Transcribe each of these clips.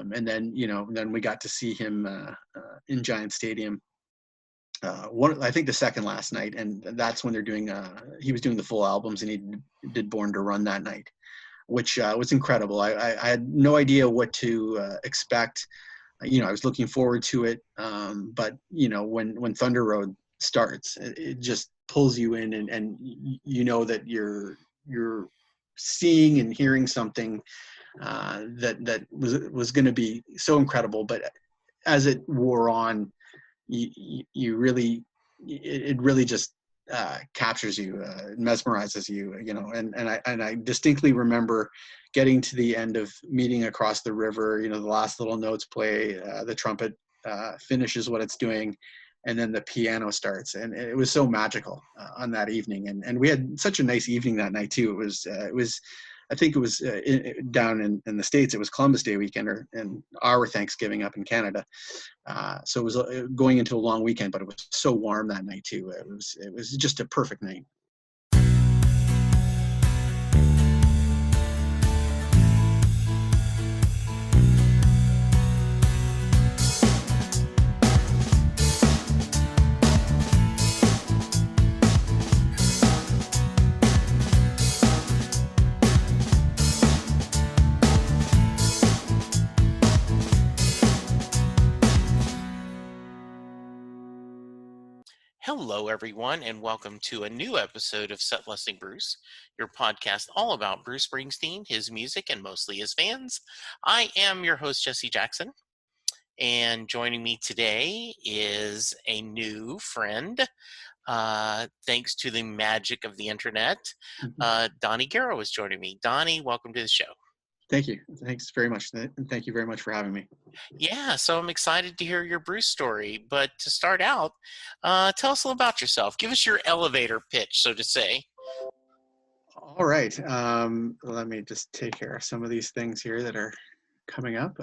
And then, then we got to see him in Giant Stadium. I think the second last night, and that's when he was doing the full albums, and he did Born to Run that night, which was incredible. I had no idea what to expect. I was looking forward to it, but when Thunder Road starts, it just pulls you in, and that you're seeing and hearing something that was going to be so incredible. But as it wore on, you really, it really just captures you, mesmerizes you, and I distinctly remember getting to the end of Meeting Across the River. The last little notes play, the trumpet finishes what it's doing, and then the piano starts, and it was so magical on that evening. And we had such a nice evening that night too. It was I think it was down in the States, it was Columbus Day weekend, and our Thanksgiving up in Canada. So it was going into a long weekend, but it was so warm that night too. It was just a perfect night. Hello, everyone, and welcome to a new episode of Set Listing Bruce, your podcast all about Bruce Springsteen, his music, and mostly his fans. I am your host, Jesse Jackson, and joining me today is a new friend, thanks to the magic of the internet. Donnie Garrow is joining me. Donnie, welcome to the show. Thank you. Thanks very much. And thank you very much for having me. Yeah, so I'm excited to hear your Bruce story. But to start out, tell us a little about yourself. Give us your elevator pitch, so to say. All right. Let me just take care of some of these things here that are coming up.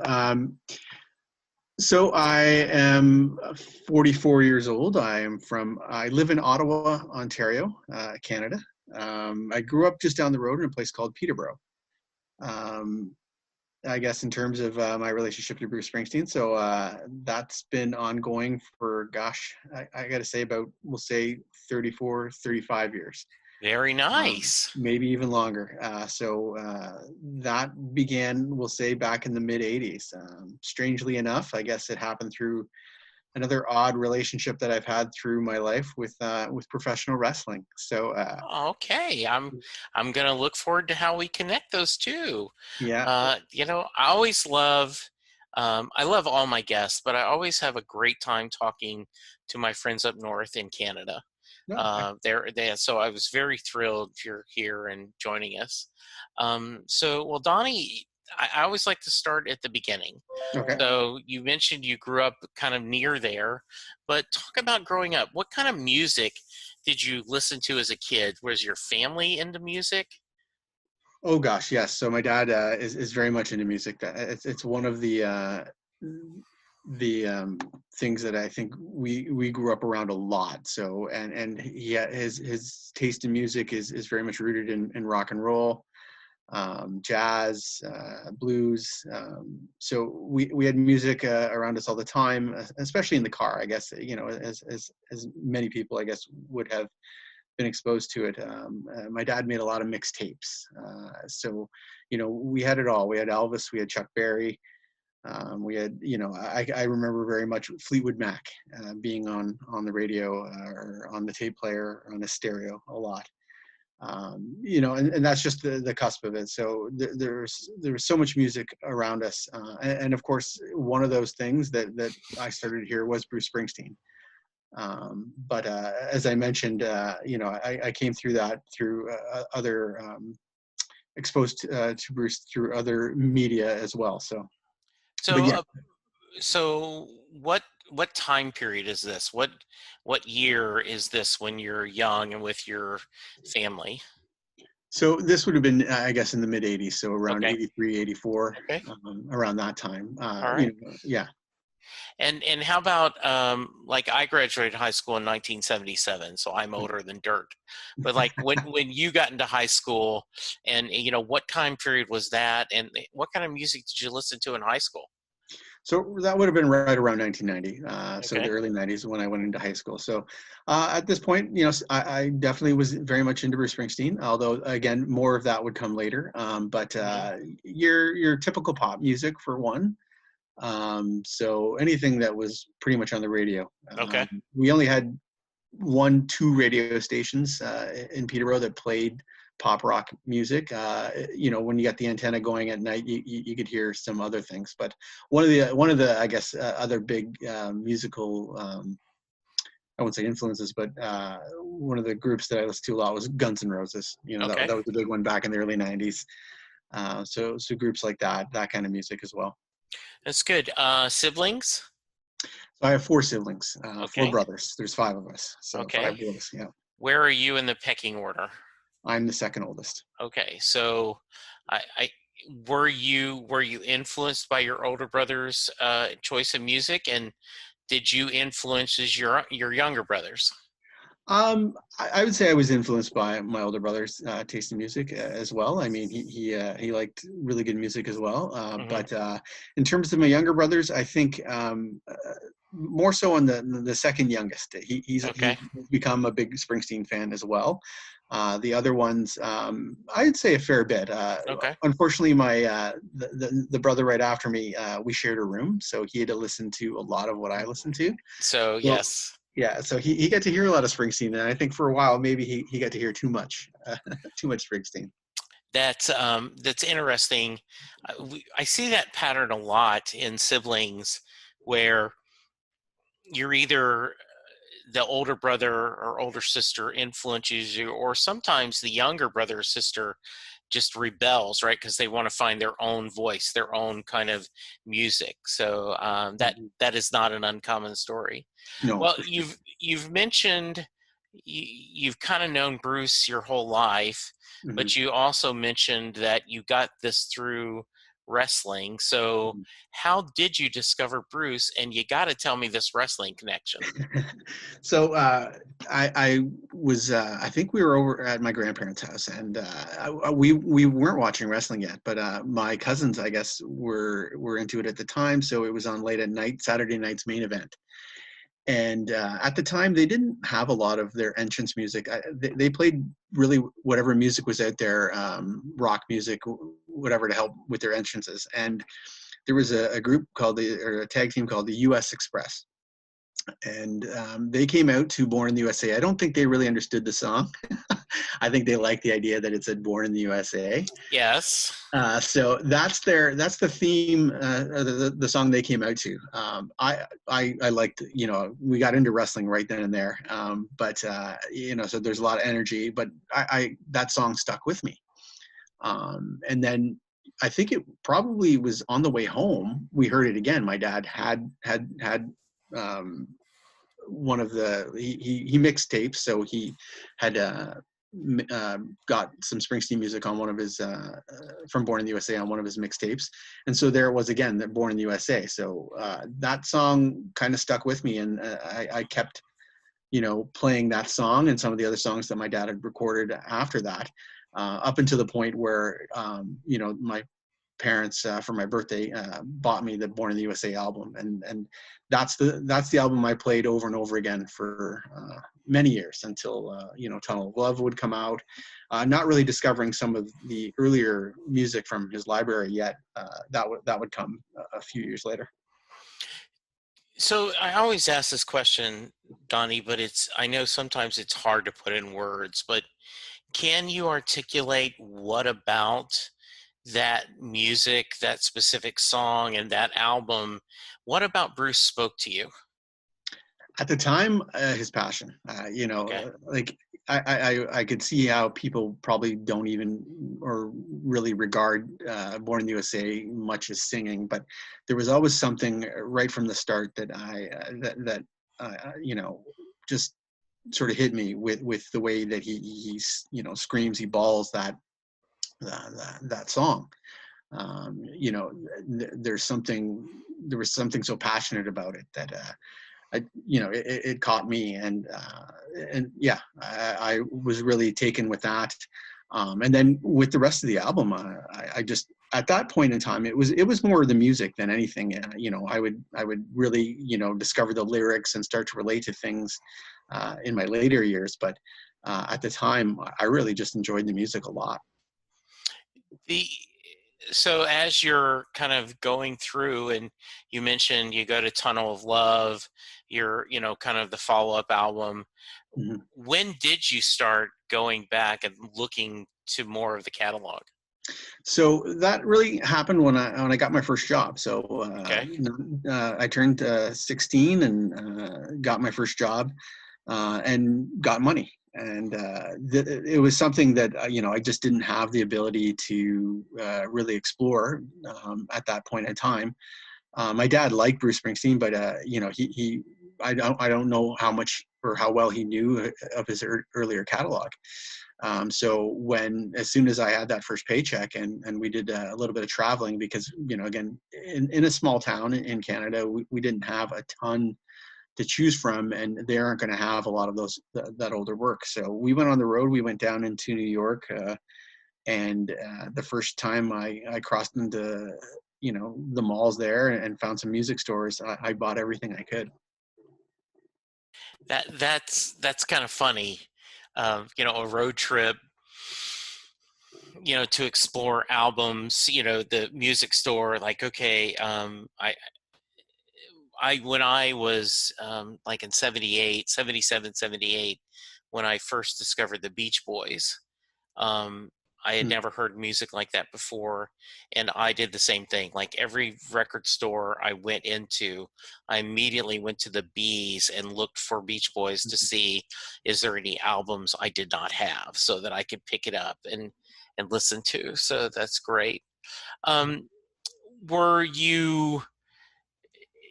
So I am 44 years old. I live in Ottawa, Ontario, Canada. I grew up just down the road in a place called Peterborough. I guess in terms of my relationship to Bruce Springsteen. So that's been ongoing for, I got to say we'll say 34, 35 years. Very nice. Maybe even longer. So that began, we'll say, back in the mid 80s. Strangely enough, I guess it happened through another odd relationship that I've had through my life with professional wrestling. So okay, I'm gonna look forward to how we connect those two. Yeah. I always love I love all my guests, but I always have a great time talking to my friends up north in Canada. So I was very thrilled you're here and joining us. Well, Donnie, I always like to start at the beginning. Okay. So you mentioned you grew up kind of near there, but talk about growing up. What kind of music did you listen to as a kid? Was your family into music? Oh gosh, yes. So my dad is very much into music. It's one of the things that I think we grew up around a lot. So and his taste in music is very much rooted in rock and roll, jazz, blues. So we had music around us all the time, especially in the car. I guess as many people I guess would have been exposed to it. My dad made a lot of mixtapes, so we had it all. We had Elvis, we had Chuck Berry. We had, I remember very much Fleetwood Mac being on the radio or on the tape player or on the stereo a lot. And that's just the cusp of it. So there was so much music around us, and of course one of those things that I started to hear was Bruce Springsteen. But as I mentioned, I came through that through other exposed to Bruce through other media as well. So what time period is this? What year is this when you're young and with your family? So this would have been, I guess, in the mid 80s. So around 83, 84, around that time. All right. Yeah. And how about like I graduated high school in 1977, so I'm older than dirt. But like when you got into high school, and what time period was that, and what kind of music did you listen to in high school? So that would have been right around 1990. So the Okay. early 90s when I went into high school. So at this point, I definitely was very much into Bruce Springsteen, although again, more of that would come later. But Hmm. your typical pop music for one. So anything that was pretty much on the radio. Okay. We only had two radio stations in Peterborough that played pop rock music. When you got the antenna going at night, you could hear some other things. But one of the I guess other big musical I wouldn't say influences, but one of the groups that I listened to a lot was Guns N' Roses. Okay. That was a big one back in the early '90s. So groups like that kind of music as well. That's good. Siblings? So I have four siblings, four Okay. brothers. There's five of us, so Okay. five boys. Yeah, Where are you in the pecking order? I'm the second oldest. Okay. So, I were you influenced by your older brother's choice of music, and did you influence your younger brothers? I would say I was influenced by my older brother's taste in music as well. I mean, he liked really good music as well. Hmm. But in terms of my younger brothers, I think more so on the second youngest. He's Okay. become a big Springsteen fan as well. The other ones, I'd say a fair bit. Okay. Unfortunately, my the brother right after me, we shared a room, so he had to listen to a lot of what I listened to. So So yes, yeah, so he got to hear a lot of Springsteen, and I think for a while maybe he got to hear too much, too much Springsteen. that's interesting. I see that pattern a lot in siblings, where you're either the older brother or older sister influences you, or sometimes the younger brother or sister just rebels, right? Because they want to find their own voice, their own kind of music. So that Mhm. that is not an uncommon story. No, Well, for sure. you've mentioned you've kind of known Bruce your whole life, Hmm. but you also mentioned that you got this through wrestling. So Hmm. how did you discover Bruce? And you got to tell me this wrestling connection. So I was I think we were over at my grandparents' house, and we weren't watching wrestling yet, but my cousins I guess were into it at the time, so it was on late at night, Saturday night's main event. And at the time they didn't have a lot of their entrance music. They played really whatever music was out there, rock music, whatever, to help with their entrances. And there was a group or a tag team called the US Express, and they came out to Born in the USA. I don't think they really understood the song. I think they liked the idea that it said Born in the USA. Yes. So that's the theme, the song they came out to. I liked, we got into wrestling right then and there. But so there's a lot of energy, but I that song stuck with me. And then I think it probably was on the way home. We heard it again. My dad had um, one of the he mixed tapes, so he had got some Springsteen music on one of his from Born in the USA on one of his mixtapes, and so there it was again, that Born in the USA. So that song kind of stuck with me, and I kept playing that song and some of the other songs that my dad had recorded after that, up until the point where my parents for my birthday bought me the Born in the USA album, and that's the album I played over and over again for many years until Tunnel of Love would come out. Not really discovering some of the earlier music from his library yet. That would come a few years later. So I always ask this question, Donnie, but I know sometimes it's hard to put in words, but can you articulate what about that music, that specific song, and that album, what about Bruce spoke to you? At the time, his passion, Okay. like I could see how people probably don't even or really regard Born in the USA much as singing, but there was always something right from the start that just sort of hit me with the way that he's screams, he bawls that song. There was something so passionate about it that it caught me, and yeah, I was really taken with that. And then with the rest of the album, I just, at that point in time, it was more the music than anything. I would really, discover the lyrics and start to relate to things in my later years. But at the time, I really just enjoyed the music a lot. The so as you're kind of going through, and you mentioned you go to Tunnel of Love, your kind of the follow-up album. Mm-hmm. When did you start going back and looking to more of the catalog? So that really happened when I got my first job. So Okay. I turned 16 and got my first job and got money. And it was something that I just didn't have the ability to really explore at that point in time. My dad liked Bruce Springsteen, but I don't know how much or how well he knew of his earlier catalog. So as soon as I had that first paycheck and we did a little bit of traveling, because, again, in a small town in Canada, we didn't have a ton to choose from, and they aren't going to have a lot of that older work. So we went on the road. We went down into New York, and the first time I crossed into, the malls there and found some music stores, I bought everything I could. That's kind of funny. A road trip, to explore albums, the music store, like, okay, when I was like in 78, 77, 78, when I first discovered the Beach Boys, I had never heard music like that before. And I did the same thing. Like every record store I went into, I immediately went to the B's and looked for Beach Boys to see, is there any albums I did not have so that I could pick it up and listen to. So that's great. Were you,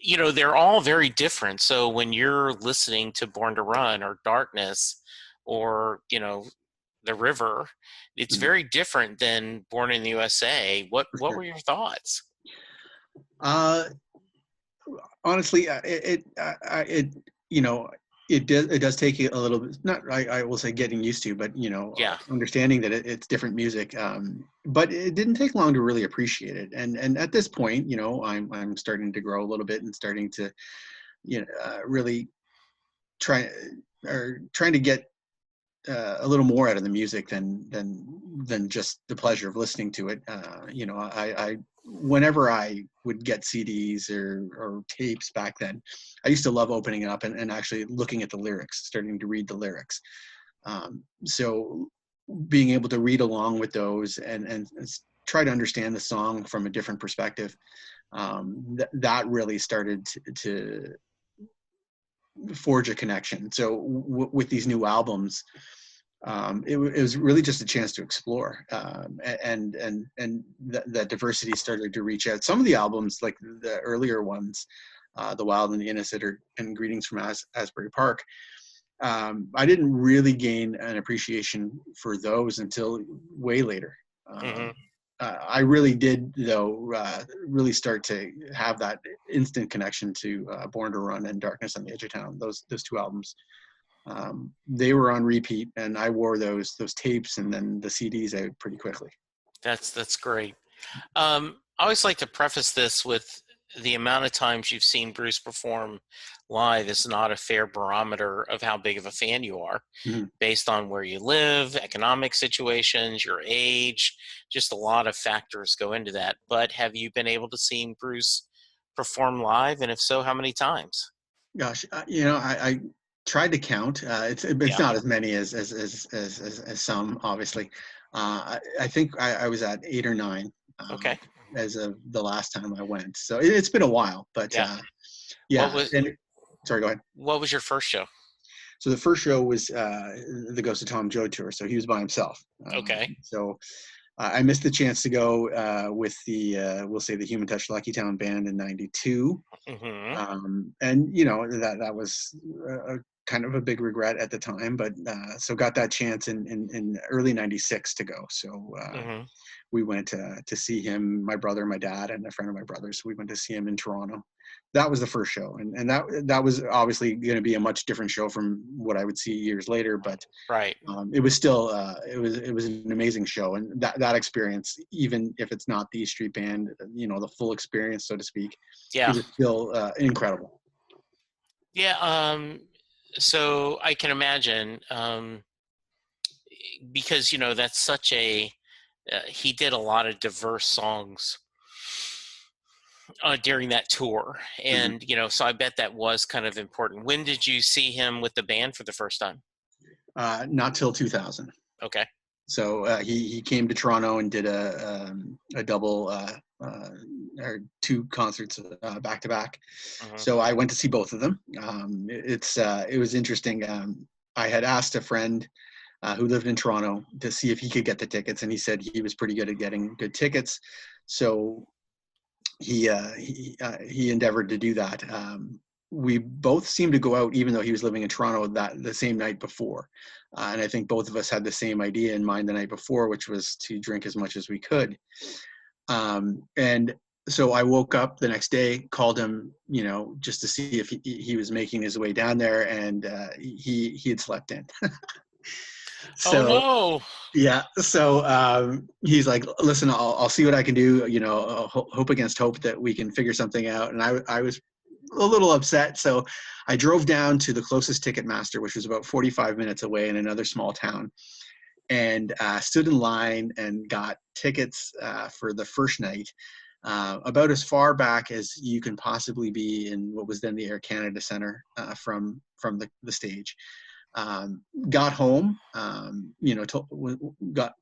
they're all very different. So when you're listening to Born to Run or Darkness or, The River, it's very different than Born in the USA. What were your thoughts? Honestly, it does take you a little bit, not, I will say getting used to, but, Yeah. understanding that it's different music. But it didn't take long to really appreciate it. And at this point, I'm starting to grow a little bit and starting to, really trying to get a little more out of the music than just the pleasure of listening to it. I whenever I would get CDs or tapes back then, I used to love opening it up and actually looking at the lyrics, starting to read the lyrics. So being able to read along with those and try to understand the song from a different perspective, that really started to forge a connection. So with these new albums, it was really just a chance to explore, and that diversity started to reach out. Some of the albums, like the earlier ones, The Wild and the Innocent and Greetings from Asbury Park, I didn't really gain an appreciation for those until way later. I really did, though, really start to have that instant connection to Born to Run and Darkness on the Edge of Town. Those two albums, they were on repeat, and I wore those tapes and then the CDs out pretty quickly. That's great. I always like to preface this with the amount of times you've seen Bruce perform live is not a fair barometer of how big of a fan you are, based on where you live, economic situations, your age, just a lot of factors go into that. But have you been able to see Bruce perform live? And if so, how many times? Gosh, I tried to count. It's not as many as some, obviously. I think I was at 8 or 9. Okay. As of the last time I went. So it's been a while, but yeah. Sorry, go ahead. What was your first show? So the first show was the Ghost of Tom Joad tour. So he was by himself. Okay. So I missed the chance to go with the, we'll say, the Human Touch Lucky Town band in '92. And, that was kind of a big regret at the time, but so got that chance in early '96 to go. So we went to see him, my brother, my dad, and a friend of my brother's. We went to see him in Toronto. That was the first show, and that was obviously going to be a much different show from what I would see years later. But Right. it was still it was an amazing show, and that experience, even if it's not the Street Band, the full experience, so to speak, Yeah. it was still incredible. Yeah. So I can imagine, because that's such a he did a lot of diverse songs during that tour, Mhm. and so I bet that was kind of important. When did you see him with the band for the first time? Not till 2000. Okay. So he came to Toronto and did a double or two concerts back to back. Mhm. So I went to see both of them. It was interesting. I had asked a friend who lived in Toronto to see if he could get the tickets, and he said he was pretty good at getting good tickets. So he endeavored to do that. We both seemed to go out, even though he was living in Toronto, that the same night before, and I think both of us had the same idea in mind the night before, which was to drink as much as we could. And so I woke up the next day, called him, just to see if he was making his way down there, and he had slept in. Oh So no. yeah, so he's like, "Listen, I'll see what I can do. Hope against hope that we can figure something out." And I was a little upset, so I drove down to the closest Ticketmaster, which was about 45 minutes away in another small town, and stood in line and got tickets for the first night, about as far back as you can possibly be in what was then the Air Canada Centre from the stage. Got home,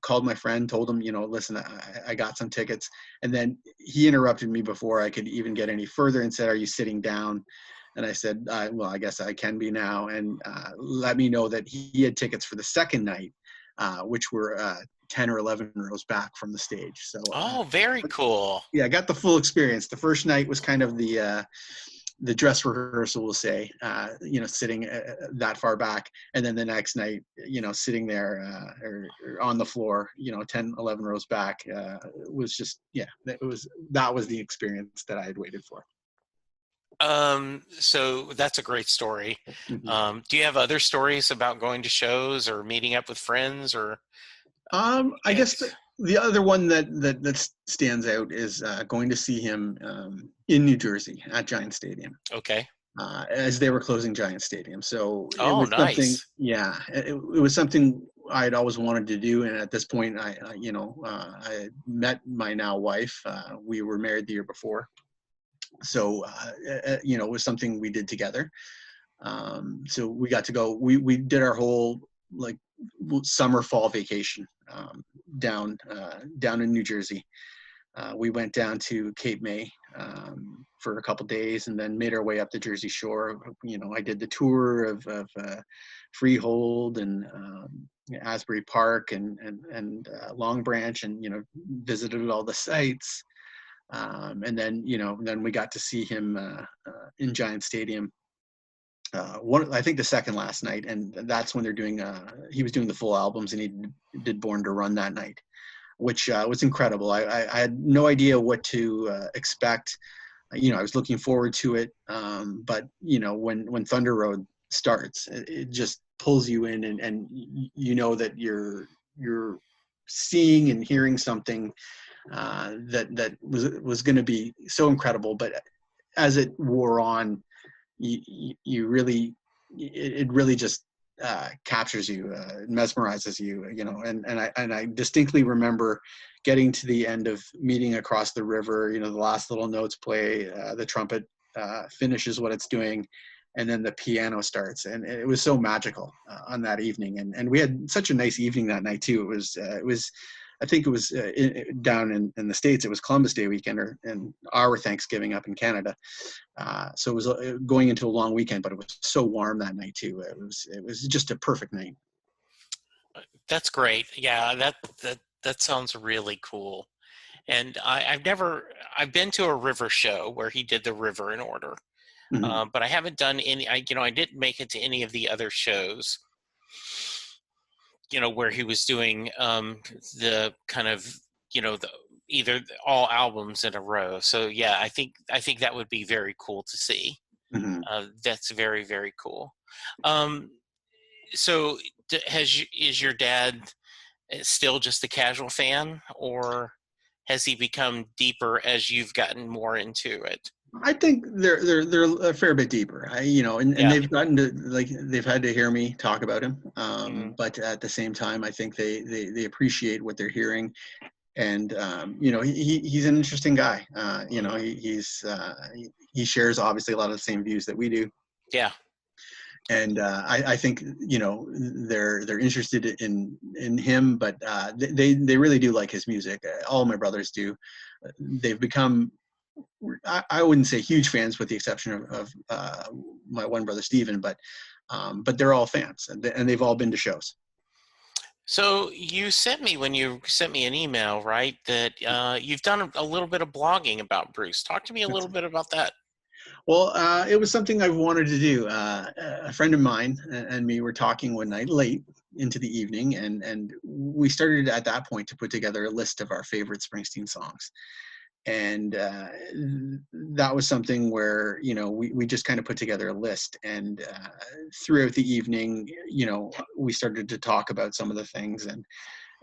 called my friend, told him, listen, I got some tickets. And then he interrupted me before I could even get any further and said, "Are you sitting down?" And I said, "Well, I guess I can be now." And let me know that he had tickets for the second night, which were 10 or 11 rows back from the stage. So, Oh, very cool. yeah, I got the full experience. The first night was kind of the dress rehearsal, we'll say, sitting that far back. And then the next night, sitting there or on the floor, 10, 11 rows back, was just, that was the experience that I had waited for. So that's a great story. Mm-hmm. Do you have other stories about going to shows or meeting up with friends or I guess gigs? the other one that stands out is going to see him in New Jersey at Giant Stadium. Okay. As they were closing Giant Stadium. So it Oh, was something, nice. yeah, it was something I'd always wanted to do. And at this point, I met my now wife. We were married the year before. So, it was something we did together. So we got to go, we did our whole like summer, fall vacation down in New Jersey. We went down to Cape May for a couple days, and then made our way up the Jersey Shore. I did the tour of Freehold and Asbury Park and Long Branch, and visited all the sites. And then we got to see him in Giant Stadium. I think the second last night, and that's when they're doing. He was doing the full albums, and he did Born to Run that night, which was incredible. I had no idea what to expect. I was looking forward to it, but when Thunder Road starts, it just pulls you in, and that you're seeing and hearing something that was going to be so incredible. But as it wore on, you really, it really just captures you, mesmerizes you, and I distinctly remember getting to the end of Meeting Across the River. The last little notes play, the trumpet finishes what it's doing, and then the piano starts, and it was so magical on that evening. And we had such a nice evening that night too. It was I think it was down in the States, it was Columbus Day weekend, and our Thanksgiving up in Canada. So it was going into a long weekend, but it was so warm that night too. It was just a perfect night. That's great. Yeah, that sounds really cool. And I've been to a river show where he did the river in order, Mm-hmm. but I haven't done any. I didn't make it to any of the other shows. Where he was doing the kind of either all albums in a row. So yeah, I think that would be very cool to see. Hmm. That's very, very cool. Um, so is your dad still just a casual fan, or has he become deeper as you've gotten more into it? I think they're a fair bit deeper. And Yeah. they've gotten to, like, they've had to hear me talk about him. Mhm. But at the same time, I think they appreciate what they're hearing. And he's an interesting guy. He shares obviously a lot of the same views that we do. Yeah. And I think they're interested in him, but they really do like his music. All my brothers do. They've become, I wouldn't say huge fans, with the exception of my one brother Steven, but they're all fans, and they've all been to shows. So when you sent me an email, right, that you've done a little bit of blogging about Bruce. Talk to me a little bit about that. Well, it was something I've wanted to do. A friend of mine and me were talking one night late into the evening, and we started at that point to put together a list of our favorite Springsteen songs. And that was something where we just kind of put together a list, and throughout the evening we started to talk about some of the things,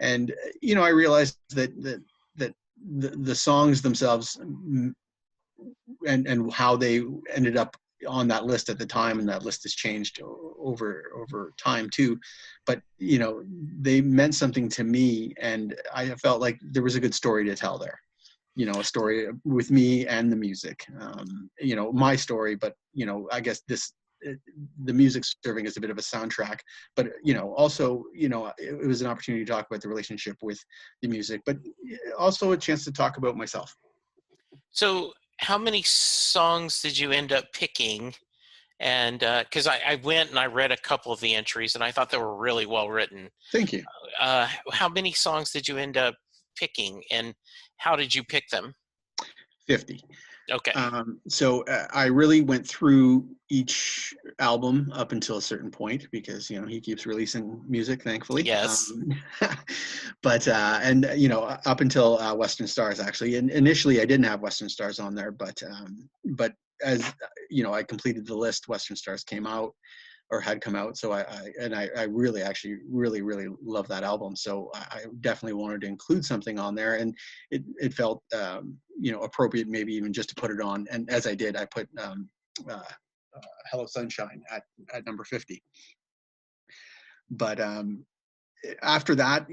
and I realized that the songs themselves, and how they ended up on that list at the time, and that list has changed over time too, but they meant something to me, and I felt like there was a good story to tell there. A story with me and the music, my story, but I guess the music serving as a bit of a soundtrack, but also it was an opportunity to talk about the relationship with the music, but also a chance to talk about myself. So how many songs did you end up picking? And because I went and I read a couple of the entries, and I thought they were really well written. Thank you. How many songs did you end up picking, and how did you pick them? 50. Okay. So I really went through each album up until a certain point, because he keeps releasing music, thankfully. Yes. But and up until Western Stars, actually. And initially I didn't have Western Stars on there, but as I completed the list, Western Stars came out, or had come out. So I really, actually really love that album. So I definitely wanted to include something on there, and it felt appropriate, maybe even just to put it on. And as I did, I put Hello Sunshine at number 50. But after that,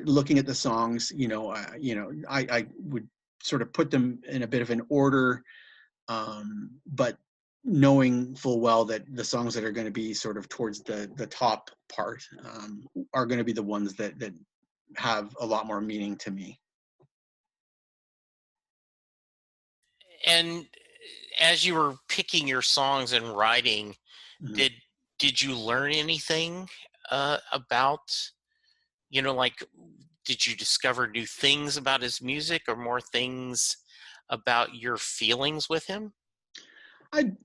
looking at the songs, I would sort of put them in a bit of an order, but knowing full well that the songs that are going to be sort of towards the top part are going to be the ones that have a lot more meaning to me. And as you were picking your songs and writing, Mhm. did you learn anything about, like, did you discover new things about his music, or more things about your feelings with him?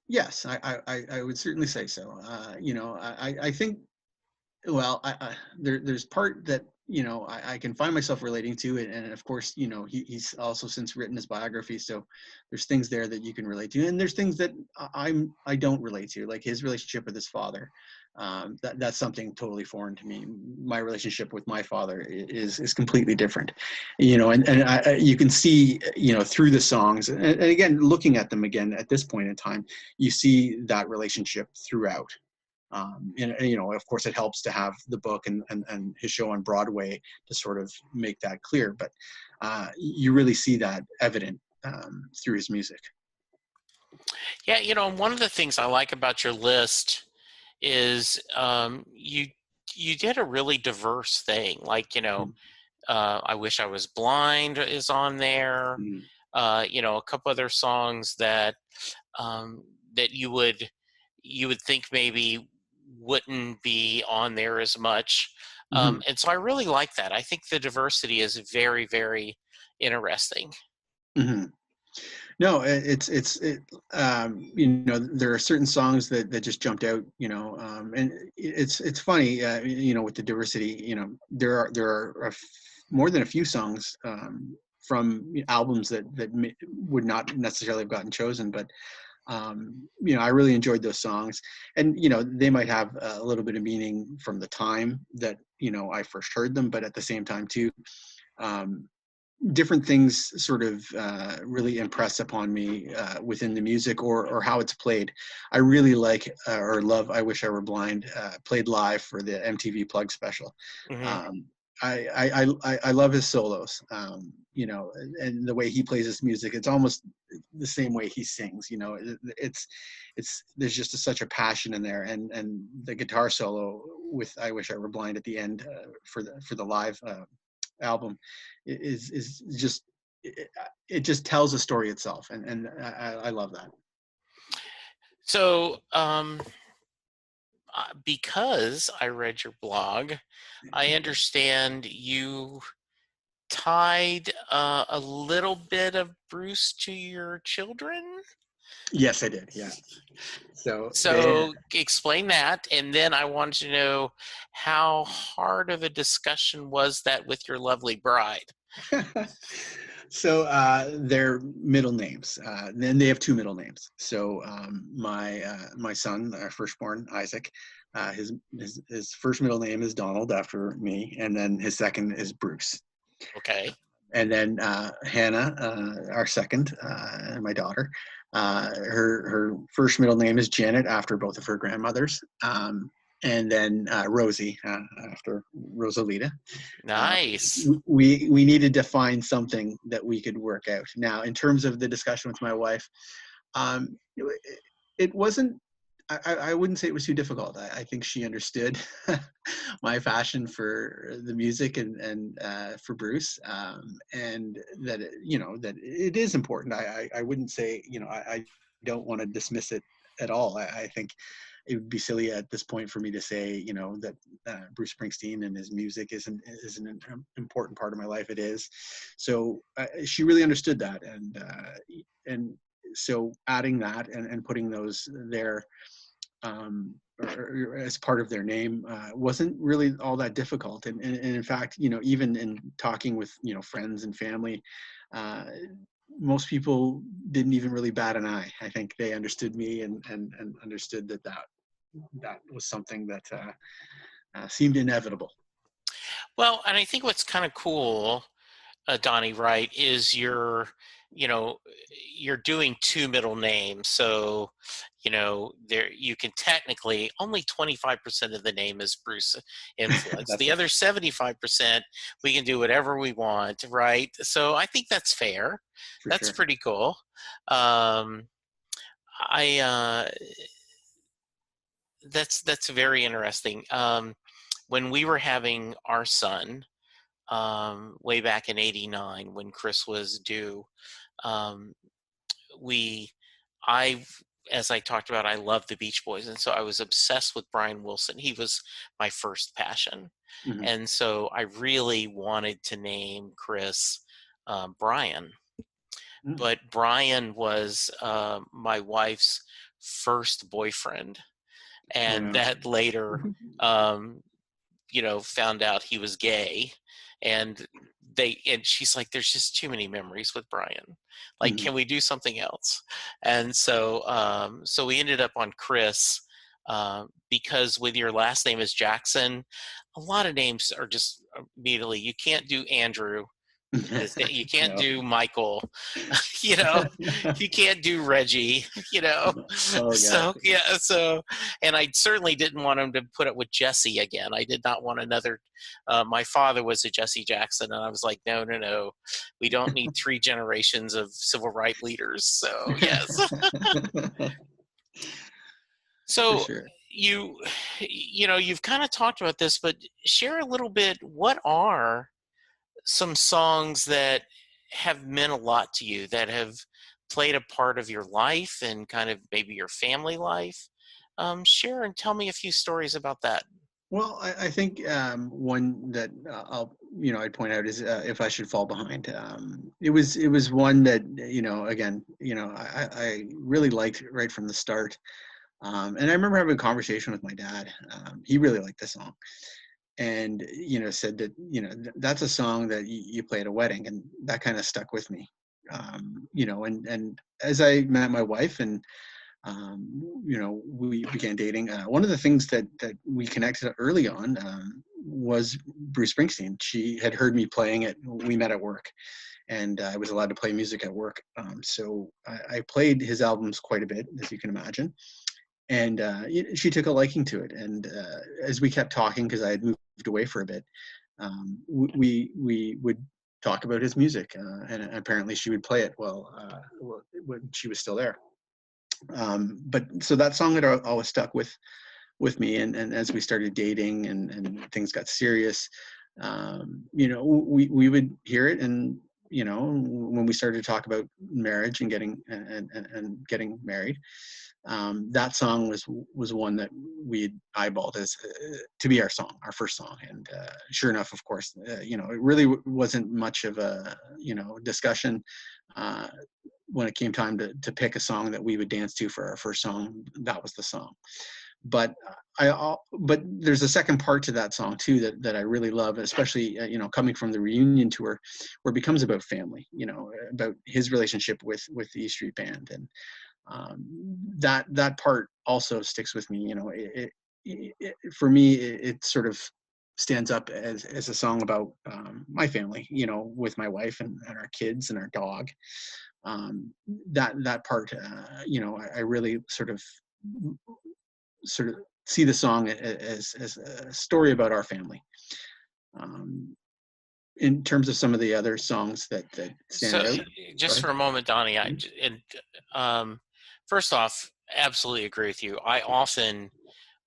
Yes, I would certainly say so. I think, well, there's part that I can find myself relating to it, and of course he's also since written his biography, so there's things there that you can relate to, and there's things that I don't relate to, like his relationship with his father. That's something totally foreign to me. My relationship with my father is completely different, and you can see through the songs, and again, looking at them again at this point in time, you see that relationship throughout. And of course it helps to have the book and his show on Broadway to sort of make that clear, but you really see that evident through his music. Yeah, one of the things I like about your list is you did a really diverse thing. Like, I Wish I Was Blind is on there. Mhm. A couple other songs that that you would think maybe wouldn't be on there as much. Mhm. And so I really like that. I think the diversity is very, very interesting. Mhm. No, there are certain songs that just jumped out, and it's funny, with the diversity, there are more than a few songs from albums that would not necessarily have gotten chosen, but I really enjoyed those songs, and they might have a little bit of meaning from the time that I first heard them, but at the same time too. Um, Different things sort of really impress upon me within the music or how it's played. I really like or love "I Wish I Were Blind," played live for the MTV Plug special. Hmm. Um, I love his solos, and the way he plays his music. It's almost the same way he sings. It's there's just such a passion in there, and the guitar solo with "I Wish I Were Blind" at the end for the live album is just it just tells a story itself, and I love that. So, because I read your blog, I understand you tied a little bit of Bruce to your children. Yes, I did. Yeah. So they So explain that, and then I wanted to know how hard of a discussion was that with your lovely bride? so their middle names. Then they have two middle names. So my son, our firstborn Isaac, his first middle name is Donald after me, and then his second is Bruce. Okay. And then Hannah, our second, my daughter, her first middle name is Janet after both of her grandmothers, and then Rosie after Rosalita. Uh, Nice. we needed to find something that we could work out. Now, in terms of the discussion with my wife, it wasn't. I wouldn't say it was too difficult. I think she understood my passion for the music and for Bruce, and that that it is important. I wouldn't say I don't want to dismiss it at all. I think it would be silly at this point for me to say that Bruce Springsteen and his music is an important part of my life. It is. So she really understood that, and so adding that and putting those there or as part of their name wasn't really all that difficult. And in fact, even in talking with friends and family, uh, most people didn't even really bat an eye. I think they understood me and understood that was something that seemed inevitable. Well, and I think what's kind of cool, Donnie, right, is you know, you're doing two middle names. So, there you can technically only 25% of the name is Bruce influence. That's The right, other 75%, we can do whatever we want, right? So I think that's fair. for That's sure. pretty cool. Um, I that's very interesting. When we were having our son, way back in '89 when Chris was due. Um, we, I, as I talked about, I love the Beach Boys, and so I was obsessed with Brian Wilson. He was my first passion, Hmm. and so I really wanted to name Chris Brian. Mm. But Brian was my wife's first boyfriend, Oh and no. that later um, found out he was gay, and she's like, there's just too many memories with Brian. Like, Hmm. can we do something else? And so we ended up on Chris, because with your last name is Jackson, a lot of names are just immediately, you can't do Andrew. You can't No. do Michael, you know, you can't do Reggie, Oh gosh. So yeah, and I certainly didn't want him to put it with Jesse again. I did not want another. My father was a Jesse Jackson, and I was like, no, no, no, we don't need three generations of civil rights leaders. So yes, For so sure. you've kind of talked about this, but share a little bit. What are some songs that have meant a lot to you, that have played a part of your life and kind of maybe your family life? Share and tell me a few stories about that. Well, I think one that I'd point out is "If I Should Fall Behind." It was one that again I really liked right from the start, and I remember having a conversation with my dad. He really liked the song, and said that that's a song that you play at a wedding, and that kind of stuck with me. And as I met my wife and we began dating. One of the things that we connected early on was Bruce Springsteen. She had heard me playing it. We met at work, and I was allowed to play music at work. So I played his albums quite a bit, as you can imagine. And she took a liking to it. And as we kept talking, because I had moved away for a bit, we would talk about his music, and apparently she would play it when she was still there. But so that song had always stuck with me, and as we started dating and things got serious, we would hear it, and when we started to talk about marriage and getting getting married, that song was one that we had eyeballed as to be our song, our first song. And sure enough, of course, it really wasn't much of a discussion. When it came time to pick a song that we would dance to for our first song, that was the song. But but there's a second part to that song too that I really love, especially coming from the reunion tour, where it becomes about family, about his relationship with the E Street Band, and that part also sticks with me. For me, it sort of stands up as a song about my family, with my wife and our kids and our dog. That part, I really sort of see the song as a story about our family. In terms of some of the other songs that stand So, out. just for a moment, Donnie, first off, absolutely agree with you. I often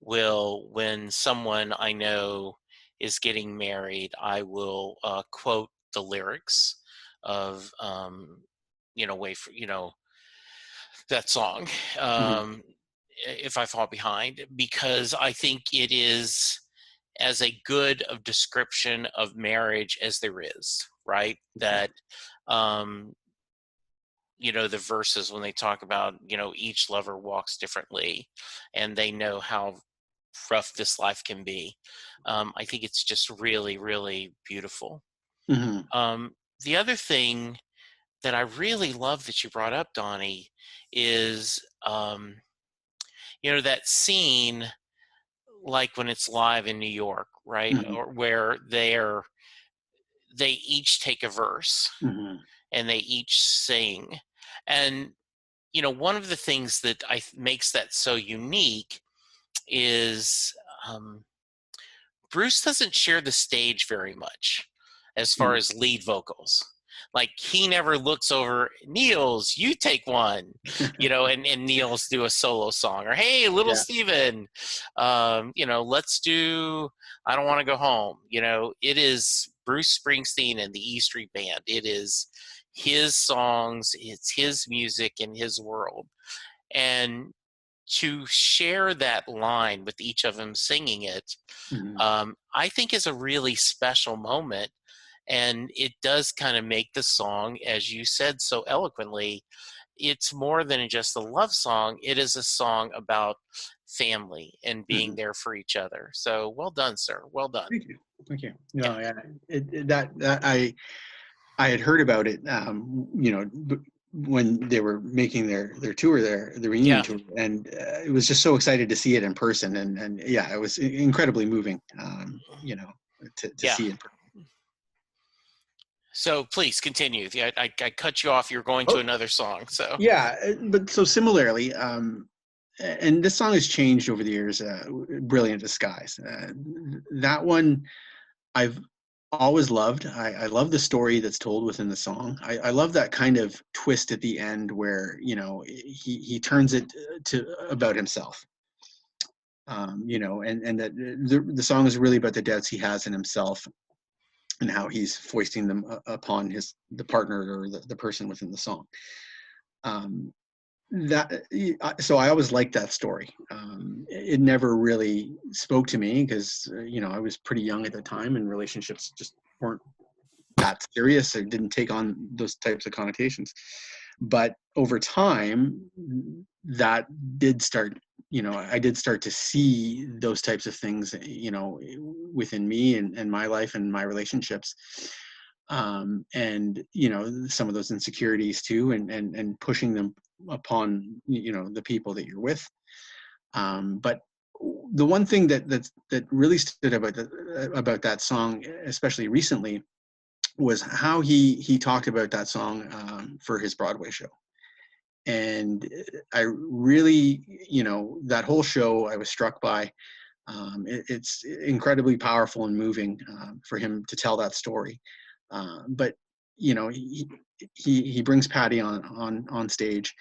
will, when someone I know is getting married, I will quote the lyrics of, wait for, that song, Mm-hmm. If I Fall Behind, because I think it is as a good of description of marriage as there is, right? That, um, the verses when they talk about, each lover walks differently and they know how rough this life can be. I think it's just really, really beautiful. Mm-hmm. The other thing that I really love that you brought up, Donnie, is, that scene, like when it's live in New York, right? Mm-hmm. Or where they each take a verse Mm-hmm. and they each sing. And one of the things that makes that so unique is, um, Bruce doesn't share the stage very much as far Mm-hmm. as lead vocals. Like, he never looks over, Niels, you take one, and Niels do a solo song, or hey, little Yeah. Steven, let's do I Don't Want to Go Home. It is Bruce Springsteen and the E Street Band. It is his songs, it's his music and his world. And to share that line with each of them singing it, Mm-hmm. I think is a really special moment. And it does kind of make the song, as you said so eloquently, it's more than just a love song. It is a song about family and being Mm-hmm. there for each other. So well done, sir. Well done. Thank you. Thank you. Yeah. No, yeah, that I had heard about it, when they were making their tour there, the reunion Yeah. tour, and it was just so excited to see it in person, and yeah, it was incredibly moving, to Yeah. see it. So please continue. I cut you off. You're going to Oh, another song. So yeah, but so similarly, and this song has changed over the years. Brilliant Disguise. That one I've always loved. I love the story that's told within the song. I love that kind of twist at the end where he turns it to about himself. And that the song is really about the doubts he has in himself and how he's foisting them upon the partner or the person within the song. Um, So I always liked that story. It never really spoke to me because I was pretty young at the time, and relationships just weren't that serious or didn't take on those types of connotations. But over time, that did start. I did start to see those types of things, within me and my life and my relationships, and some of those insecurities too, and pushing them upon the people that you're with. But the one thing that really stood about that song, especially recently, was how he talked about that song for his Broadway show. And I really, that whole show I was struck by. It's incredibly powerful and moving for him to tell that story. But he brings Patty on stage,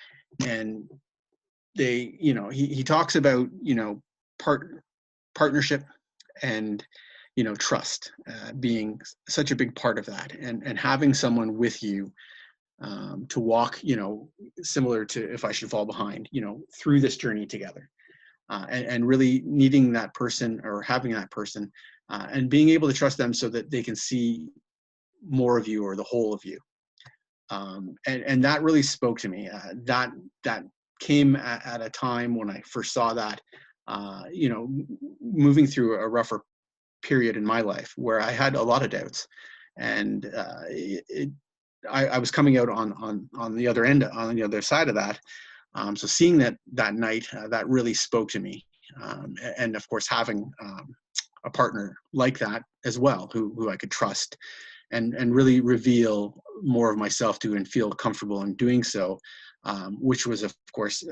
and he talks about partnership and trust being such a big part of that, and having someone with you to walk, similar to If I Should Fall Behind, through this journey together, and really needing that person or having that person, and being able to trust them so that they can see more of you or the whole of you. And that really spoke to me. That came at a time when I first saw that, moving through a rougher period in my life where I had a lot of doubts, and I was coming out on the other end, on the other side of that. So seeing that night, that really spoke to me, and of course having a partner like that as well, who I could trust, and really reveal more of myself to, and feel comfortable in doing so, which was of course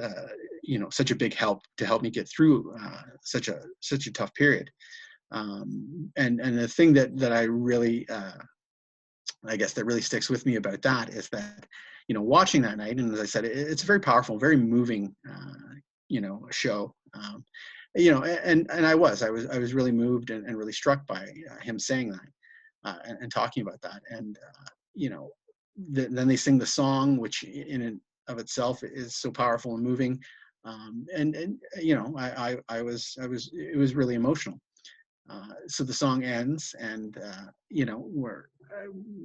such a big help to help me get through such a tough period. And the thing that I really I guess that really sticks with me about that is that watching that night, and as I said, it's a very powerful, very moving show. And I was really moved and really struck by him saying that, and talking about that. And then they sing the song, which in and of itself is so powerful and moving. I was it was really emotional. So the song ends, and where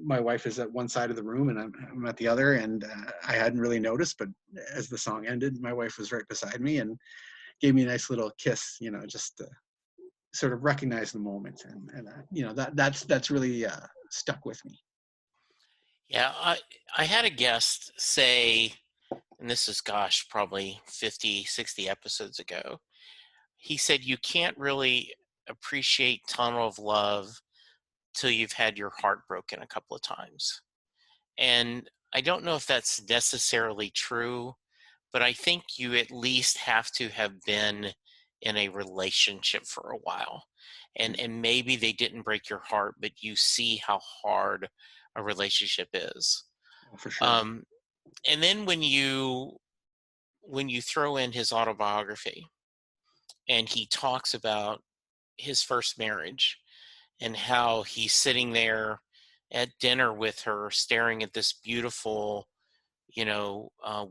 my wife is at one side of the room and I'm at the other, and I hadn't really noticed, but as the song ended, my wife was right beside me and gave me a nice little kiss, just to sort of recognize the moment, and that's really stuck with me. Yeah, I had a guest say, and this is, gosh, probably 50, 60 episodes ago. He said you can't really appreciate Tunnel of Love till you've had your heart broken a couple of times. And I don't know if that's necessarily true, but I think you at least have to have been in a relationship for a while. And maybe they didn't break your heart, but you see how hard a relationship is. Oh, for sure. And then when you throw in his autobiography, and he talks about his first marriage and how he's sitting there at dinner with her, staring at this beautiful,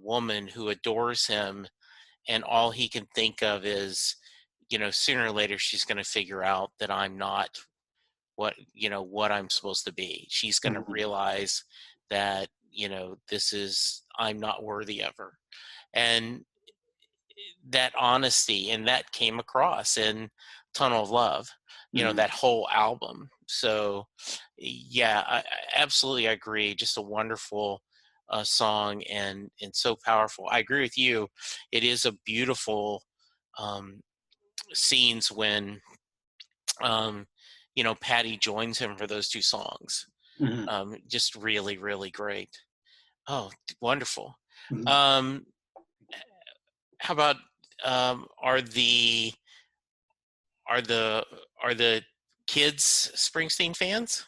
woman who adores him, and all he can think of is, sooner or later she's going to figure out that I'm not what I'm supposed to be. She's going to realize that I'm not worthy of her, and that honesty, and that came across in Tunnel of Love, that whole album. So yeah, I absolutely agree. Just a wonderful song, and so powerful. I agree with you. It is a beautiful scenes when Patty joins him for those two songs. Just really, really great. Oh, wonderful. How about are the kids Springsteen fans?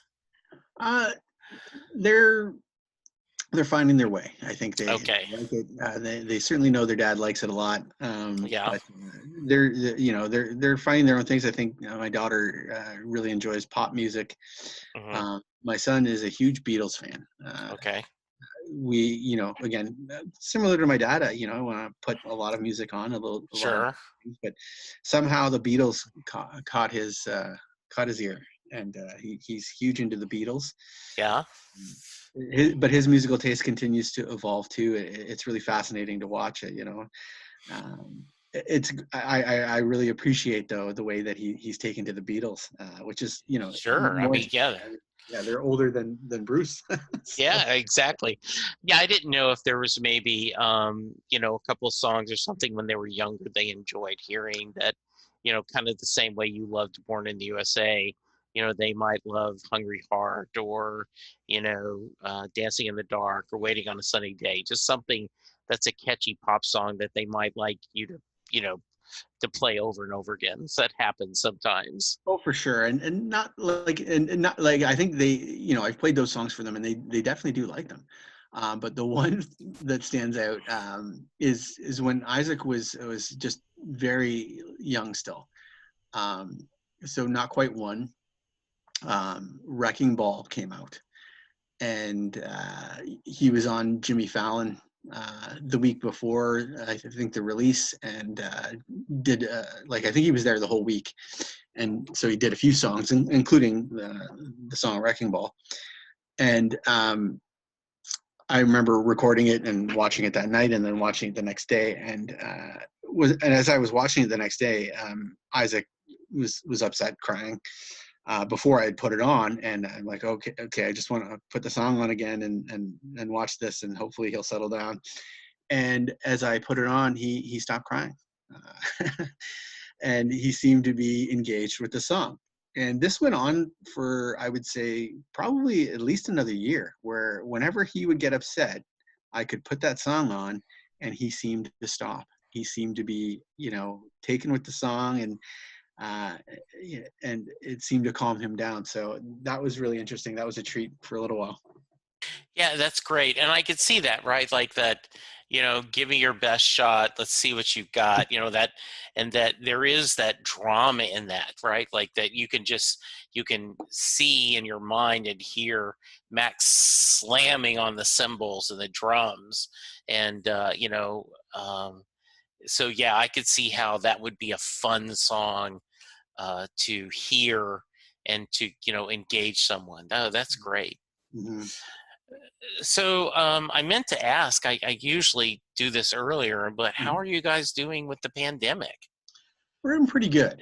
They're finding their way. I think they Okay. like it. They certainly know their dad likes it a lot. Yeah. But they're finding their own things. I think my daughter really enjoys pop music. My son is a huge Beatles fan. Okay. we, again, similar to my dad, put a lot of music on, a lot of, Sure. but somehow the Beatles caught his ear, and he's huge into the Beatles. Yeah. But his musical taste continues to evolve too. It's really fascinating to watch it. It's I really appreciate though the way that he's taken to the Beatles, which is Sure. I more. mean, yeah. Yeah, they're older than Bruce. So. Yeah, exactly. Yeah, I didn't know if there was maybe a couple of songs or something when they were younger they enjoyed hearing that, kind of the same way you loved Born in the USA. They might love Hungry Heart or, Dancing in the Dark or Waiting on a Sunny Day. Just something that's a catchy pop song that they might like you to, you know, to play over and over again. So that happens sometimes. Oh, for sure, and not like and not like I think they, I've played those songs for them, and they definitely do like them. But the one that stands out is when Isaac was just very young still, um, so not quite one. Wrecking Ball came out, and he was on Jimmy Fallon the week before, I think, the release, and did I think he was there the whole week, and so he did a few songs, including the song "Wrecking Ball," and I remember recording it and watching it that night, and then watching it the next day, and as I was watching it the next day, Isaac was upset, crying. Before I had put it on, and I'm like, okay, I just want to put the song on again and watch this, and hopefully he'll settle down. And as I put it on, he stopped crying, and he seemed to be engaged with the song. And this went on for, I would say, probably at least another year, where whenever he would get upset, I could put that song on, and he seemed to stop. He seemed to be, taken with the song, uh, and it seemed to calm him down. So that was really interesting. That was a treat for a little while. Yeah, that's great. And I could see that, right? Like that, give me your best shot. Let's see what you've got, that, and that there is that drama in that, right? Like that you can see in your mind and hear Max slamming on the cymbals and the drums. And, so yeah, I could see how that would be a fun song to hear and to, engage someone. Oh, that's great. Mm-hmm. So I meant to ask, I usually do this earlier, but how are you guys doing with the pandemic? We're doing pretty good.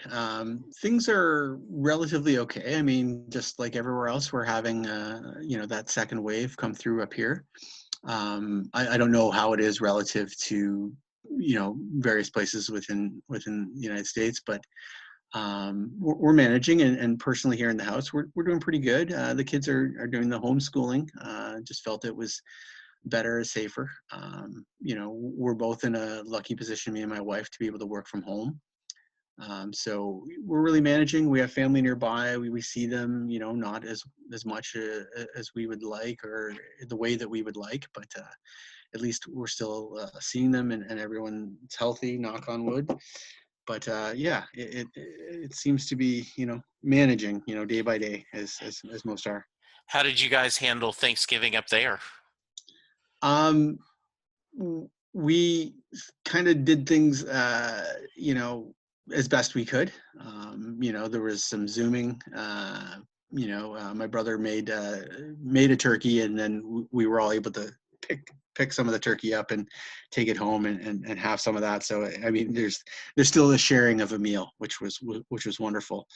Things are relatively okay. I mean, just like everywhere else, we're having that second wave come through up here. I don't know how it is relative to various places within the United States, but we're managing, and personally here in the house, we're doing pretty good. The kids are doing the homeschooling. Just felt it was better, safer. We're both in a lucky position, me and my wife, to be able to work from home. So we're really managing. We have family nearby. We see them, not as much as we would like, or the way that we would like, but at least we're still seeing them, and everyone's healthy, knock on wood. But yeah, it seems to be, managing, day by day, as most are. How did you guys handle Thanksgiving up there? Um, we kind of did things, as best we could. There was some Zooming. My brother made a turkey, and then we were all able to pick some of the turkey up and take it home and have some of that. So I mean, there's still a sharing of a meal, which was wonderful,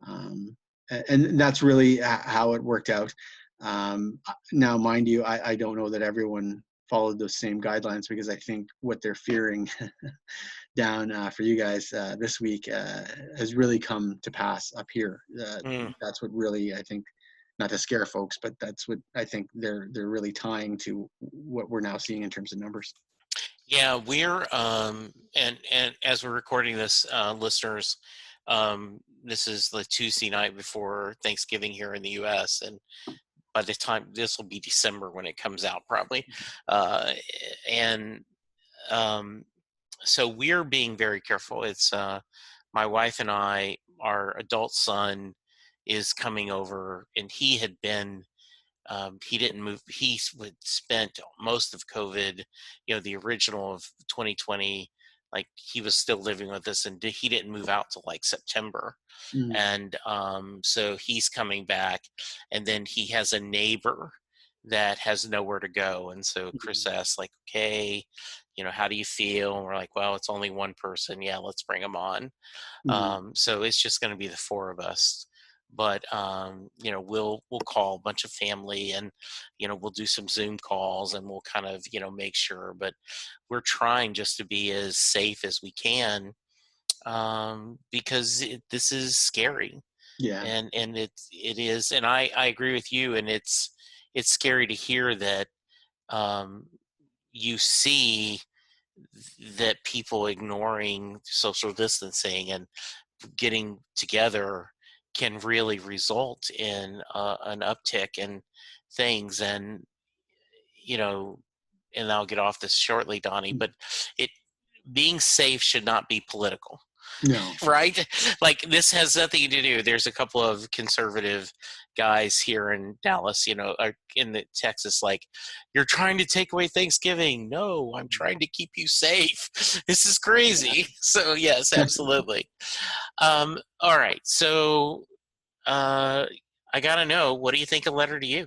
and that's really how it worked out. Now, mind you, I don't know that everyone followed those same guidelines, because I think what they're fearing down for you guys this week has really come to pass up here. That's what really, I think, not to scare folks, but that's what I think they're really tying to what we're now seeing in terms of numbers. Yeah, we're and as we're recording this, listeners, this is the Tuesday night before Thanksgiving here in the U.S. and by the time this will be December when it comes out, probably, and um, so we're being very careful. It's my wife and I, our adult son is coming over, and he had been He didn't move. He spent most of COVID, the original of 2020. Like he was still living with us, and he didn't move out till like September. Mm. And so he's coming back, and then he has a neighbor that has nowhere to go. And so Chris asked, like, okay, how do you feel? And we're like, well, it's only one person. Yeah, let's bring him on. Mm. So it's just going to be the four of us. But we'll call a bunch of family, and we'll do some Zoom calls, and we'll kind of make sure. But we're trying just to be as safe as we can, because this is scary. Yeah. And it is, and I agree with you. And it's scary to hear that you see that people ignoring social distancing and getting together can really result in an uptick in things. And and I'll get off this shortly, Donnie, but it being safe should not be political. No. Right? Like this has nothing to do. There's a couple of conservative guys here in Dallas, or in the Texas, like, you're trying to take away Thanksgiving. No, I'm trying to keep you safe. This is crazy. So yes, absolutely. All right. So I gotta know, what do you think of Letter to You?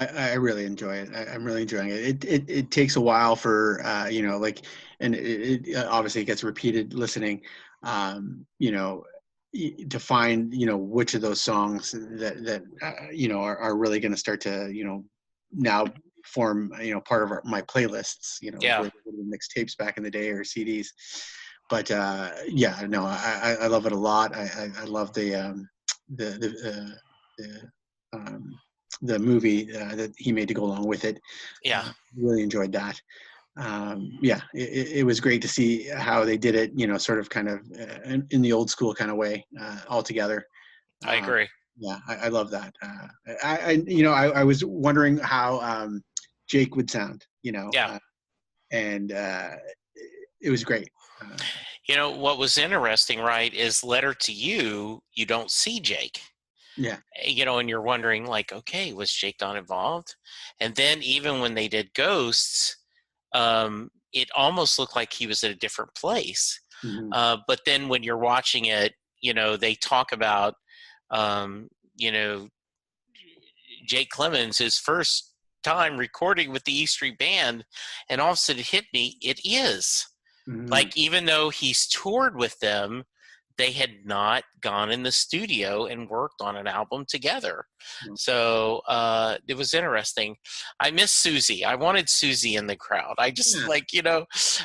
I really enjoy it. I'm really enjoying it. It takes a while for like, and it obviously gets repeated listening, to find which of those songs that are really going to start to now form part of my playlists. Yeah, The mixtapes back in the day, or CDs. But yeah, no, I love it a lot. I love the the movie that he made to go along with it. yeah, Really enjoyed that. Yeah, it was great to see how they did it, sort of kind of in the old school kind of way, all together. I Uh, agree. yeah, I love that. I was wondering how Jake would sound, Yeah. and it was great. What was interesting, right, is Letter to You, you don't see Jake. Yeah. And you're wondering, like, okay, was Jake not involved? And then even when they did Ghosts, it almost looked like he was at a different place. Mm-hmm. But then when you're watching it, they talk about, you know, Jake Clemens, his first time recording with the E Street Band, and all of a sudden it hit me, it is. Mm-hmm. Like, even though he's toured with them, they had not gone in the studio and worked on an album together. So it was interesting. I miss Susie. I wanted Susie in the crowd. I just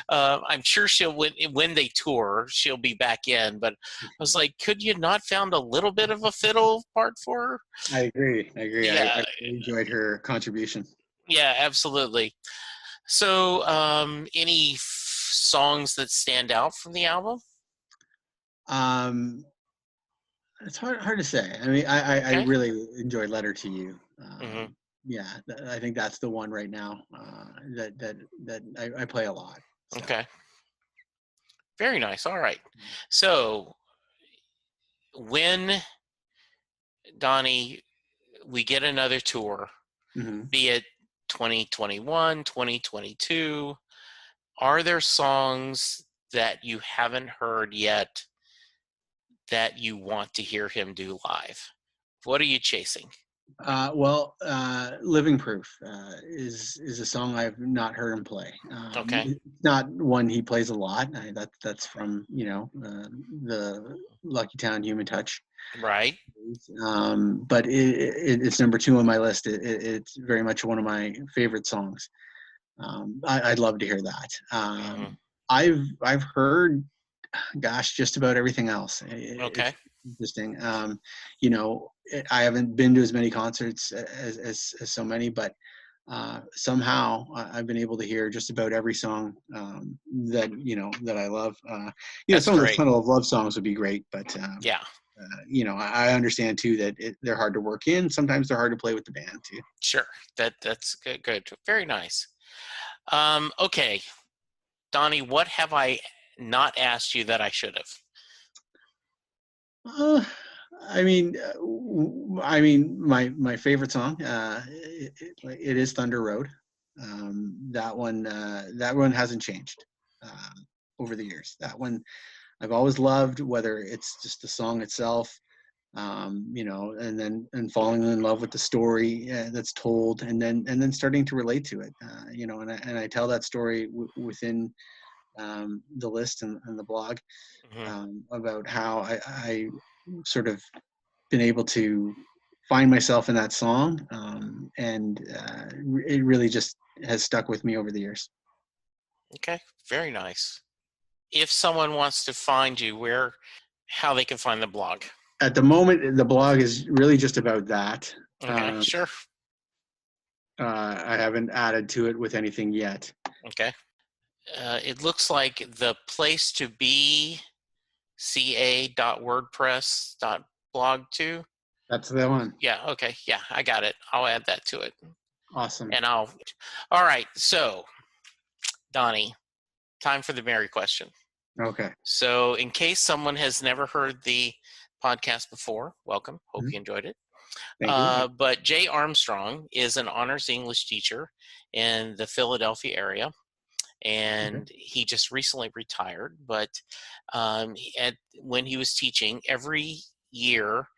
I'm sure she'll, when they tour, she'll be back in. But I was like, could you not found a little bit of a fiddle part for her? I agree. Yeah, I enjoyed her contribution. yeah, absolutely. So any songs that stand out from the album? Um, it's hard to say. I mean, I Okay. really enjoyed Letter to You. Mm-hmm. Yeah, I think that's the one right now that I play a lot. So. Okay. Very nice. All right. So when, Donnie, we get another tour, Mm-hmm. be it 2021, 2022, are there songs that you haven't heard yet that you want to hear him do live? What are you chasing? Living Proof is a song I've not heard him play. Okay. It's not one he plays a lot. That's from the Lucky Town Human Touch. Right. But it's number 2 on my list. It's very much one of my favorite songs. I'd love to hear that. Mm-hmm. I've heard, gosh, just about everything else. Okay. It's interesting. I haven't been to as many concerts as so many, but somehow I've been able to hear just about every song that I love. That's Some of the great. Tunnel of Love songs would be great, but Yeah. I understand too that they're hard to work in. Sometimes they're hard to play with the band too. Sure. That's good. Good. Very nice. Okay, Donnie, what have I not asked you that I should have? Uh, My favorite song, it is Thunder Road. That one hasn't changed over the years. That one I've always loved, whether it's just the song itself, and falling in love with the story that's told, and then starting to relate to it, and I tell that story within the list and the blog, Hmm. about how I sort of been able to find myself in that song, and it really just has stuck with me over the years. Okay, very nice. If someone wants to find you, how they can find the blog? At the moment, the blog is really just about that. Okay, Um, sure. I haven't added to it with anything yet. Okay. It looks like the place to be ca.wordpress.blog too. That's the one. Yeah, okay. Yeah, I got it. I'll add that to it. Awesome. And all right. So, Donnie, time for the Mary question. Okay. So, in case someone has never heard the podcast before, welcome. Hope you enjoyed it. Thank you. But Jay Armstrong is an honors English teacher in the Philadelphia area, Okay. and he just recently retired. But when he was teaching, every year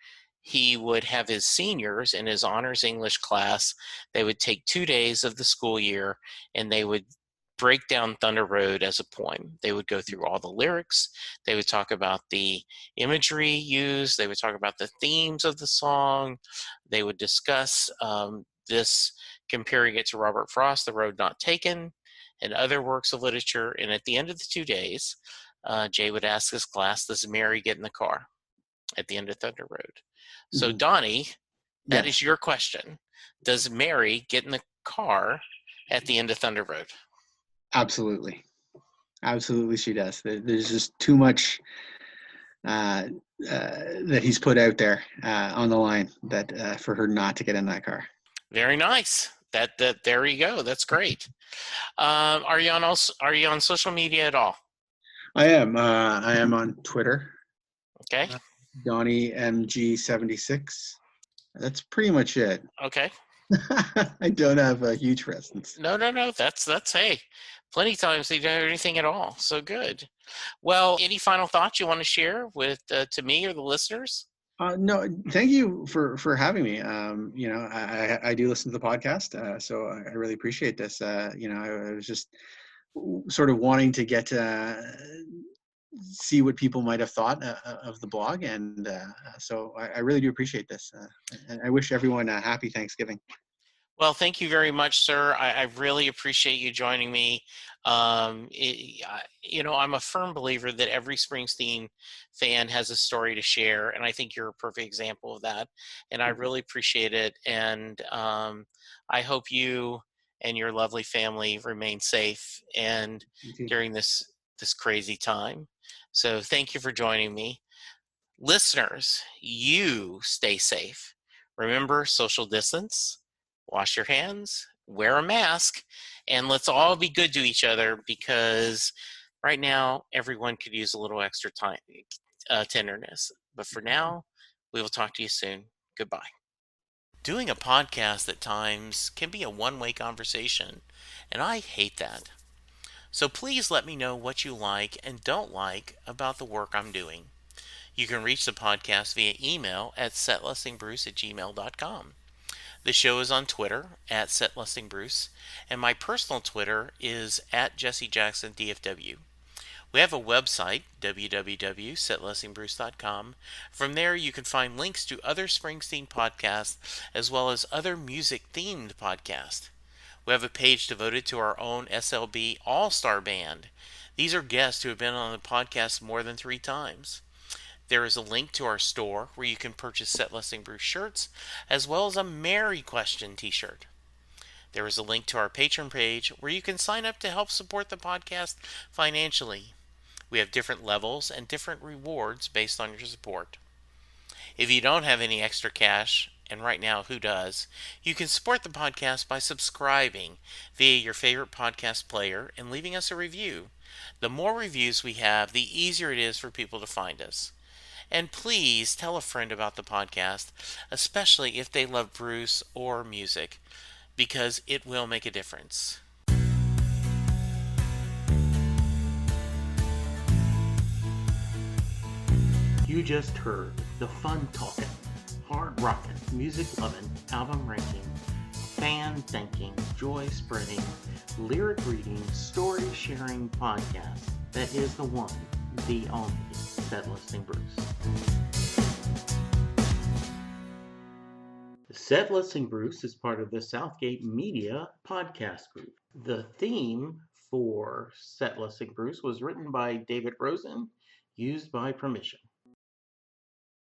he would have his seniors in his honors English class. They would take 2 days of the school year, and they would break down Thunder Road as a poem. They would go through all the lyrics. They would talk about the imagery used. They would talk about the themes of the song. They would discuss this, comparing it to Robert Frost, The Road Not Taken, and other works of literature. And at the end of the 2 days, Jay would ask his class, does Mary get in the car at the end of Thunder Road? So, Donnie, that Yes. is your question. Does Mary get in the car at the end of Thunder Road? Absolutely. Absolutely, she does. There's just too much that he's put out there on the line that for her not to get in that car. Very nice. That there you go. That's great. Are you on social media at all? I am. I am on Twitter. Okay. Donnie MG76. That's pretty much it. Okay. I don't have a huge presence. No. That's hey, plenty of times they don't have anything at all. So good. Well, any final thoughts you want to share with to me or the listeners? No, thank you for having me. I do listen to the podcast, so I really appreciate this. I was just sort of wanting to get see what people might have thought of the blog, and so I really do appreciate this. And I wish everyone a happy Thanksgiving. Well, thank you very much, sir. I really appreciate you joining me. I'm a firm believer that every Springsteen fan has a story to share, and I think you're a perfect example of that. And I really appreciate it. And I hope you and your lovely family remain safe and during this crazy time. So thank you for joining me. Listeners, you stay safe. Remember social distance, wash your hands, wear a mask, and let's all be good to each other because right now everyone could use a little extra time, tenderness. But for now, we will talk to you soon. Goodbye. Doing a podcast at times can be a one-way conversation, and I hate that. So please let me know what you like and don't like about the work I'm doing. You can reach the podcast via email at setlistingbruce@gmail.com. The show is on Twitter at setlistingbruce, and my personal Twitter is at jessejacksondfw. We have a website, www.setlistingbruce.com. From there, you can find links to other Springsteen podcasts as well as other music-themed podcasts. We have a page devoted to our own SLB All-Star Band. These are guests who have been on the podcast more than 3 times. There is a link to our store where you can purchase Set Listing Bruce shirts as well as a Mary Question t-shirt. There is a link to our Patreon page where you can sign up to help support the podcast financially. We have different levels and different rewards based on your support. If you don't have any extra cash, and right now who does, you can support the podcast by subscribing via your favorite podcast player and leaving us a review. The more reviews we have, the easier it is for people to find us. And please tell a friend about the podcast, especially if they love Bruce or music, because it will make a difference. You just heard the fun talking, hard rocking, music loving, album ranking, fan thinking, joy spreading, lyric reading, story sharing podcast that is the one, the only Set Listing Bruce. Set Listing Bruce is part of the Southgate Media podcast group. The theme for Set Listing Bruce was written by David Rosen, used by permission.